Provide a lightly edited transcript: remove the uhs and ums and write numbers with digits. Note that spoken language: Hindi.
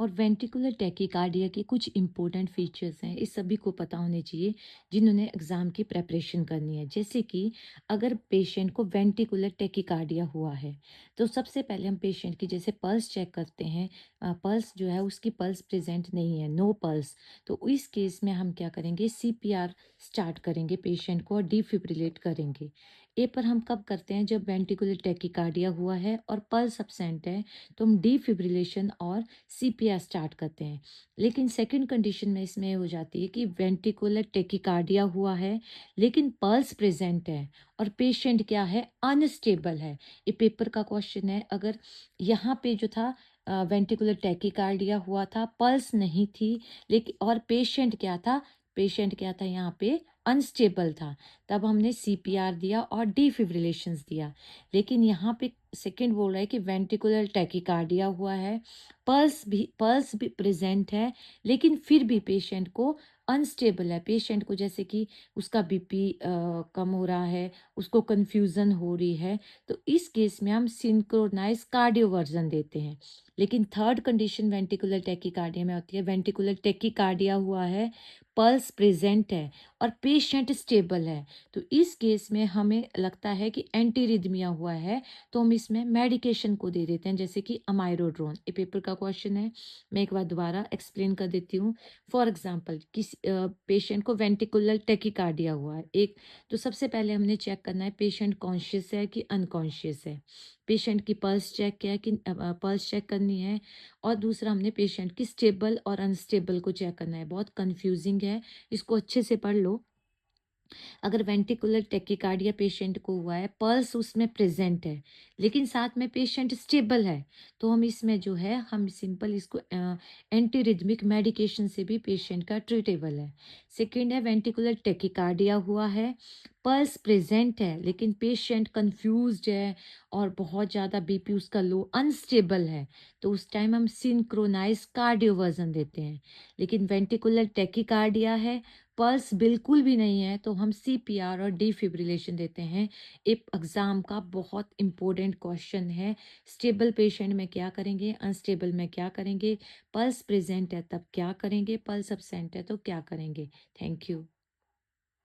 और वेंट्रिकुलर टैकीकार्डिया के कुछ इंपॉर्टेंट फीचर्स हैं, इस सभी को पता होने चाहिए जिन्होंने एग्ज़ाम की प्रिपरेशन करनी है। जैसे कि अगर पेशेंट को वेंट्रिकुलर टैकीकार्डिया हुआ है, तो सबसे पहले हम पेशेंट की जैसे पल्स चेक करते हैं। पल्स जो है उसकी पल्स प्रेज़ेंट नहीं है, नो पल्स। तो इस केस में हम क्या करेंगे, सीपीआर स्टार्ट करेंगे पेशेंट को और डिफिब्रिलेट करेंगे। ए पर हम कब करते हैं, जब वेंट्रिकुलर टैकीकार्डिया हुआ है और पल्स अब्सेंट है, तो हम डिफिब्रिलेशन और सीपीआर स्टार्ट करते हैं। लेकिन सेकंड कंडीशन में इसमें हो जाती है कि वेंट्रिकुलर टेकिकार्डिया हुआ है, लेकिन पल्स प्रेजेंट है और पेशेंट क्या है, अनस्टेबल है। ये पेपर का क्वेश्चन है। अगर यहाँ पे जो था वेंट्रिकुलर टेकिकार्डिया हुआ था, पल्स नहीं थी, लेकिन और पेशेंट क्या था यहाँ पे, अनस्टेबल था, तब हमने सीपीआर दिया और डिफिब्रिलेशंस दिया। लेकिन यहाँ पे सेकंड बोल रहा है कि वेंट्रिकुलर टैकीकार्डिया हुआ है, पल्स भी प्रेजेंट है, लेकिन फिर भी पेशेंट को अनस्टेबल है। पेशेंट को जैसे कि उसका बीपी कम हो रहा है, उसको कंफ्यूजन हो रही है, तो इस केस में हम सिंक्रोनाइज कार्डियोवर्जन देते हैं। लेकिन थर्ड कंडीशन वेंट्रिकुलर टैकीकार्डिया में होती है, वेंट्रिकुलर टैकीकार्डिया हुआ है, पल्स प्रेजेंट है और पेशेंट स्टेबल है, तो इस केस में हमें लगता है कि एंटीरिदमिया हुआ है, तो हम इसमें मेडिकेशन को दे देते हैं, जैसे कि अमाइरोड्रोन। ये पेपर का क्वेश्चन है, मैं एक बार दोबारा एक्सप्लेन कर देती हूँ। फॉर एग्जांपल, किसी पेशेंट को वेंट्रिकुलर टेकिकार्डिया हुआ है एक, तो सबसे पहले हमने चेक करना है पेशेंट कॉन्शियस है कि अनकॉन्शियस है। पेशेंट की पल्स चेक क्या है कि पल्स चेक करनी है। और दूसरा हमने पेशेंट की स्टेबल और अनस्टेबल को चेक करना है। बहुत कंफ्यूजिंग है, इसको अच्छे से पढ़ लो। अगर वेंट्रिकुलर टेकिकार्डिया पेशेंट को हुआ है, पल्स उसमें प्रेजेंट है, लेकिन साथ में पेशेंट स्टेबल है, तो हम इसमें जो है, हम सिंपल इसको एंटीरिदमिक मेडिकेशन से भी पेशेंट का ट्रीटेबल है। सेकेंड है, वेंट्रिकुलर टेकिकार्डिया हुआ है, पल्स प्रेजेंट है, लेकिन पेशेंट कंफ्यूज्ड है और बहुत ज़्यादा बीपी उसका लो, अनस्टेबल है, तो उस टाइम हम सिंक्रोनाइज कार्डियोवर्जन देते हैं। लेकिन वेंट्रिकुलर टेकिकार्डिया है, पल्स बिल्कुल भी नहीं है, तो हम सीपीआर और डिफिब्रिलेशन देते हैं। एक एग्जाम का बहुत इंपॉर्टेंट क्वेश्चन है, स्टेबल पेशेंट में क्या करेंगे, अनस्टेबल में क्या करेंगे, पल्स प्रेजेंट है तब क्या करेंगे, पल्स अब्सेंट है तो क्या करेंगे। Thank you.